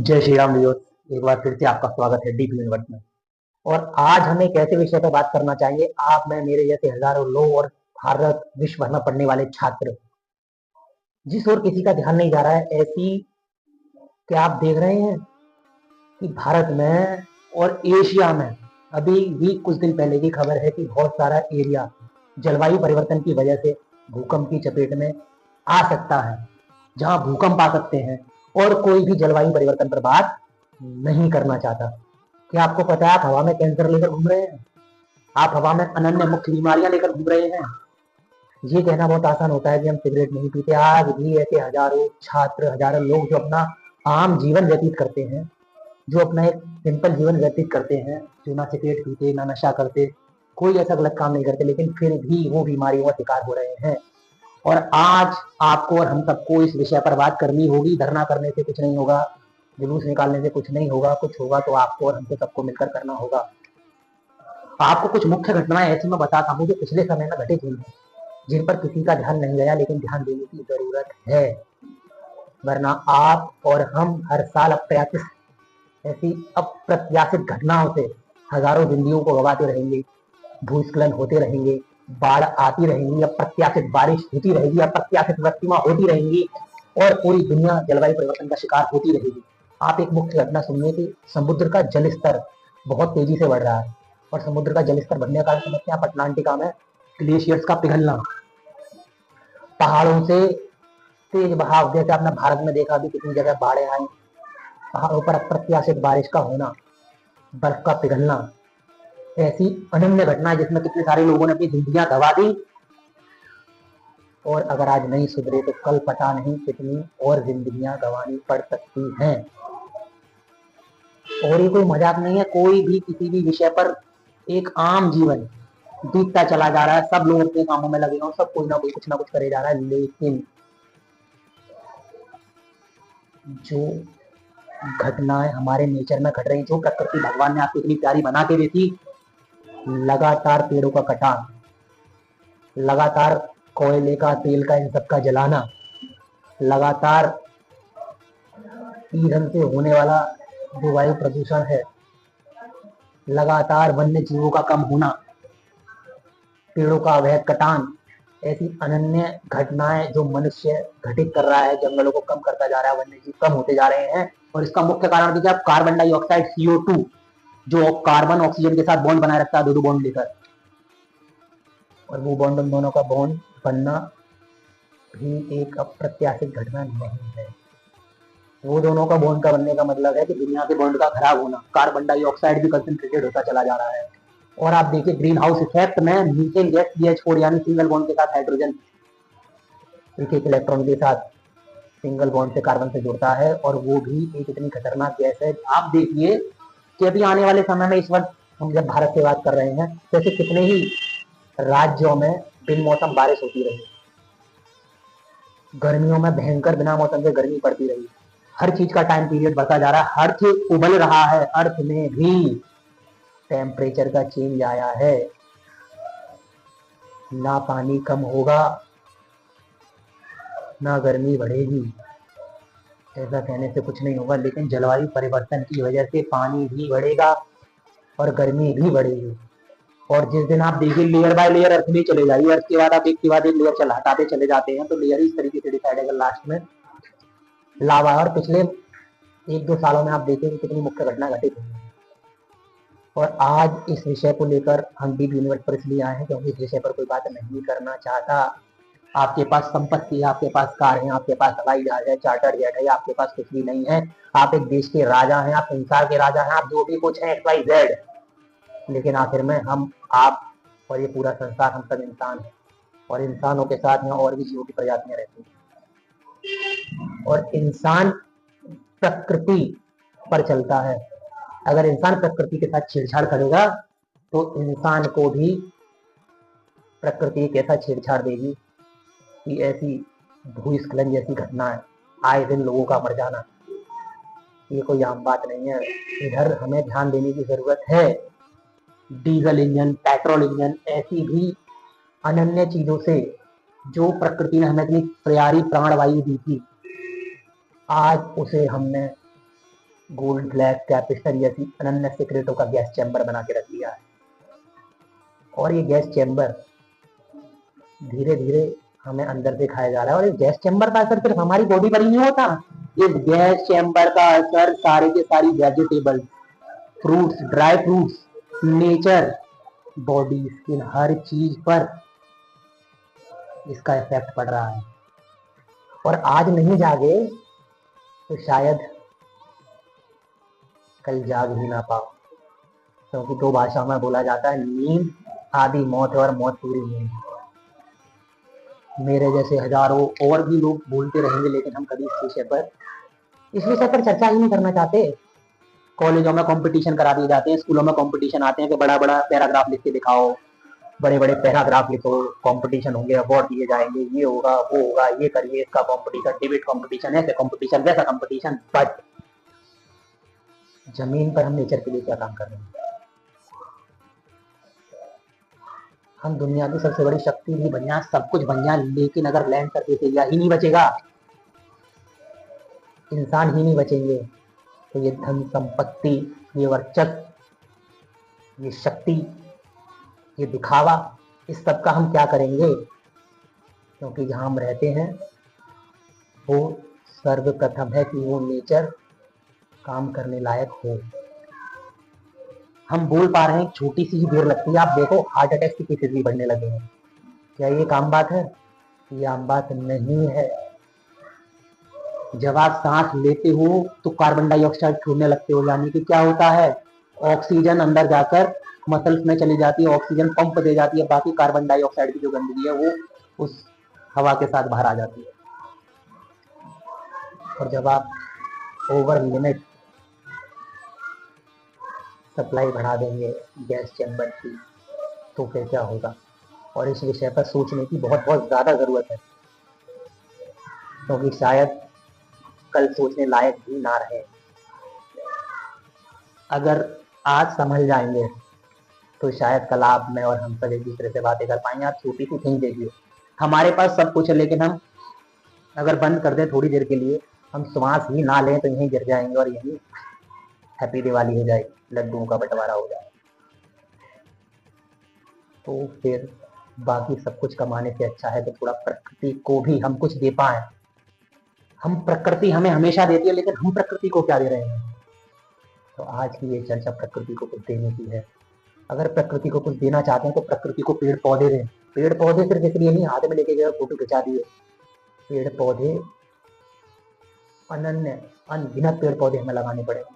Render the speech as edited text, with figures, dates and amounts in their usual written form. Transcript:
जय श्री राम वियोत। एक बार फिर से आपका स्वागत है डीप यूनिवर्स में। और आज हम एक ऐसे विषय पर बात करना चाहेंगे। आप में मेरे जैसे हजारों लोग और भारत विश्व भर में पढ़ने वाले छात्र, जिस ओर किसी का ध्यान नहीं जा रहा है, ऐसी क्या आप देख रहे हैं कि भारत में और एशिया में अभी भी कुछ दिन पहले की खबर है कि बहुत सारा एरिया जलवायु परिवर्तन की वजह से भूकंप की चपेट में आ सकता है, जहां भूकंप आ सकते हैं और कोई भी जलवायु परिवर्तन पर बात नहीं करना चाहता। क्या आपको पता है आप हवा में कैंसर लेकर घूम रहे हैं? आप हवा में अनन्य मुख्य बीमारियां लेकर घूम रहे हैं। ये कहना बहुत आसान होता है कि हम सिगरेट नहीं पीते। आज भी ऐसे हजारों छात्र, हजारों लोग जो अपना आम जीवन व्यतीत करते हैं, जो अपना एक सिंपल जीवन व्यतीत करते हैं, जो ना सिगरेट पीते, ना नशा करते, कोई ऐसा गलत काम नहीं करते, लेकिन फिर भी वो बीमारियों का शिकार हो रहे हैं। और आज आपको और हम सबको इस विषय पर बात करनी होगी। धरना करने से कुछ नहीं होगा, जुलूस निकालने से कुछ नहीं होगा। कुछ होगा तो आपको और हमको सबको मिलकर करना होगा। आपको कुछ मुख्य घटनाएं ऐसी मैं बताता हूँ जो पिछले समय में घटित हुई हैं, जिन पर किसी का ध्यान नहीं गया, लेकिन ध्यान देने की जरूरत है। वरना आप और हम हर साल ऐसी अप्रत्याशित घटनाओं से हजारों जिंदगियों को गंवाते रहेंगे। भूस्खलन होते रहेंगे, बाढ़ आती रहेंगी, अप्रत्याशित बारिश होती रहेगी, अप्रत्याशित वृष्टियां होती रहेंगी और पूरी दुनिया जलवायु परिवर्तन का शिकार होती रहेगी। आप एक मुख्य घटना सुनिए कि समुद्र का जल स्तर बहुत तेजी से बढ़ रहा है। और समुद्र का जल स्तर बढ़ने का समस्या आप अटलांटिका में ग्लेशियर्स का पिघलना, पहाड़ों से तेज बहाव, जैसे आपने भारत में देखा भी कितनी जगह बाढ़ें आई, पहाड़ों पर अप्रत्याशित बारिश का होना, बर्फ का पिघलना, ऐसी अनन्य घटना जिसमें कितने सारे लोगों ने अपनी जिंदगियां गंवा दी। और अगर आज नहीं सुधरे तो कल पता नहीं कितनी और जिंदगियां गंवानी पड़ सकती हैं। और ये कोई मजाक नहीं है। कोई भी किसी भी विषय पर एक आम जीवन बीतता चला जा रहा है, सब लोग अपने कामों में लगे हैं, सब कोई ना कोई कुछ ना कुछ करे जा रहा है, लेकिन जो घटनाएं हमारे नेचर में घट रही, जो प्रकृति भगवान ने आपको इतनी प्यारी बना के दी थी, लगातार पेड़ों का कटान, लगातार कोयले का, तेल का, इन सब का जलाना, लगातार ईंधन से होने वाला जो वायु प्रदूषण है, लगातार वन्य जीवों का कम होना, पेड़ों का अवैध कटान, ऐसी अनन्य घटनाएं जो मनुष्य घटित कर रहा है, जंगलों को कम करता जा रहा है, वन्य जीव कम होते जा रहे हैं। और इसका मुख्य कारण देखिए आप, कार्बन डाइऑक्साइड CO2, जो कार्बन ऑक्सीजन के साथ बॉन्ड बनाए रखता है, दो बॉन्ड लेकर, और वो बॉन्ड उन दोनों का बॉन्ड बनना भी एक अप्रत्याशित घटना नहीं है। वो दोनों का बॉन्ड का बनने का मतलब है कि दुनिया के बॉन्ड का खराब होना। कार्बन डाइऑक्साइड भी कंसंट्रेटेड होता चला जा रहा है। और आप देखिए ग्रीन हाउस इफेक्ट में मीथेन गैस CH4, यानी सिंगल बॉन्ड के साथ हाइड्रोजन एक एक इलेक्ट्रॉन के साथ सिंगल बॉन्ड से कार्बन से जुड़ता है, और वो भी एक इतनी खतरनाक गैस है। आप देखिए कि अभी आने वाले समय में, इस वक्त हम जब भारत से बात कर रहे हैं, जैसे कितने ही राज्यों में बिन मौसम बारिश होती रही, गर्मियों में भयंकर बिना मौसम से गर्मी पड़ती रही, हर चीज का टाइम पीरियड बढ़ता जा रहा है, अर्थ उबल रहा है, अर्थ में भी टेम्परेचर का चेंज आया है। ना पानी कम होगा, ना गर्मी बढ़ेगी, ऐसा कहने से कुछ नहीं होगा, लेकिन जलवायु परिवर्तन की वजह से पानी भी बढ़ेगा और गर्मी भी बढ़ेगी। और जिस दिन आप देखिए लेयर बाय लेयर अर्थ में चले जाइए, अर्थ के बाद आप एक के बाद एक लेयर चला हटाते चले जाते हैं, तो लेयर इस तरीके से डिसाइड है लास्ट में लावा। और पिछले 1-2 सालों में आप देखें कि कितनी मुख्य घटना घटित हुई है। और आज इस विषय को लेकर हम डीप यूनिवर्स पर इसलिए आए हैं क्योंकि इस विषय पर कोई बात नहीं करना चाहता। आपके पास संपत्ति है, आपके पास कार है, आपके पास हवाई जहाज है, चार्टर जेट है, आपके पास कुछ भी नहीं है। आप एक देश के राजा हैं, आप संसार के राजा हैं, आप जो भी कुछ है XYZ, लेकिन आखिर में हम, आप और ये पूरा संसार, हम सब इंसान हैं। और इंसानों के साथ में और भी जीवों की प्रजातियां रहती हैं। और इंसान प्रकृति पर चलता है। अगर इंसान प्रकृति के साथ छेड़छाड़ करेगा तो इंसान को भी प्रकृति कैसा छेड़छाड़ देगी कि ऐसी भूस्खलन जैसी घटनाएं, आए दिन लोगों का मर जाना, ये कोई आम बात नहीं है। इधर हमें ध्यान देने की जरूरत है। डीजल इंजन, पेट्रोल इंजन, ऐसी भी अनन्य चीजों से जो प्रकृति ने हमें इतनी प्यारी प्राणवायु दी थी, आज उसे हमने गोल्ड फ्लैग, कैपिस्टन जैसी अनन्य सिगरेटों का गैस चैम्बर बना के रख दिया है। और ये गैस चैम्बर धीरे धीरे हमें अंदर से खाया जा रहा है। और इस गैस चैम्बर का असर सिर्फ हमारी बॉडी पर ही नहीं होता, इस गैस चैम्बर का असर सारे के सारी vegetable, fruits, dry fruits, nature, body, skin, हर चीज पर इसका इफेक्ट पड़ रहा है। और आज नहीं जागे तो शायद कल जाग ही ना पाओ, क्योंकि दो भाषाओं में बोला जाता है, नींद आधी मौत है और मौत पूरी नींद। मेरे जैसे हजारों और भी लोग बोलते रहेंगे, लेकिन हम कभी इस विषय पर चर्चा ही नहीं करना चाहते। कॉलेजों में कंपटीशन करा दिए जाते हैं, स्कूलों में कंपटीशन आते हैं कि बड़ा बड़ा पैराग्राफ लिख के दिखाओ, बड़े बड़े पैराग्राफ लिखो, कंपटीशन होंगे, अवार्ड दिए जाएंगे, ये होगा, वो होगा, ये करिए, इसका कंपटीशन, डिबेट कंपटीशन, ऐसे कंपटीशन, वैसा कंपटीशन। बट जमीन पर हम नेचर के लिए क्या काम कर रहे हैं? हम दुनिया की सबसे बड़ी शक्ति भी बन जाए, सब कुछ बन जाए, लेकिन अगर लैंड सरफेस एरिया ही नहीं बचेगा, इंसान ही नहीं बचेंगे, तो ये धन संपत्ति, ये वर्चस्व, ये शक्ति, ये दिखावा, इस सब का हम क्या करेंगे? क्योंकि जहां हम रहते हैं वो सर्वप्रथम है कि वो नेचर काम करने लायक हो। हम बोल पा रहे हैं, छोटी सी ही देर लगती है, आप देखो हार्ट अटैक की केसेस भी बढ़ने लगे हैं। क्या ये आम बात है? ये आम बात नहीं है। जब आप सांस लेते हो तो कार्बन डाइऑक्साइड छोड़ने लगते हो, यानी कि क्या होता है, ऑक्सीजन अंदर जाकर मसल्स में चली जाती है, ऑक्सीजन पंप दे जाती है, बाकी कार्बन डाइऑक्साइड की जो गंदगी है वो उस हवा के साथ बाहर आ जाती है। और जब आप ओवर लिमिट सप्लाई बढ़ा देंगे गैस चैम्बर की, तो फिर क्या होगा? और इस विषय पर सोचने की बहुत बहुत ज़्यादा ज़रूरत है, क्योंकि शायद कल सोचने लायक भी ना रहे। अगर आज समझ जाएंगे तो शायद कल आप, मैं और हम सब एक दूसरे से बातें कर पाएंगे। आप छोटी सी थिंग देखिए, हमारे पास सब कुछ है, लेकिन हम अगर बंद कर दें थोड़ी देर के लिए, हम श्वास ही ना लें, तो यहीं गिर जाएंगे और यहीं हैप्पी दिवाली हो जाएगी, लड्डुओं का बंटवारा हो जाएगा। तो फिर बाकी सब कुछ कमाने से अच्छा है कि थोड़ा प्रकृति को भी हम कुछ दे पाए। हम, प्रकृति हमें हमेशा देती है, लेकिन हम प्रकृति को क्या दे रहे हैं? तो आज की ये चर्चा प्रकृति को कुछ देने की है। अगर प्रकृति को कुछ देना चाहते हैं तो प्रकृति को पेड़ पौधे दें। पेड़ पौधे सिर्फ इसलिए नहीं हाथ में लेके गए फोटो खिंचा दिए, पेड़ पौधे अनन्य, अनगिनत पेड़ पौधे हमें लगाने पड़ेंगे।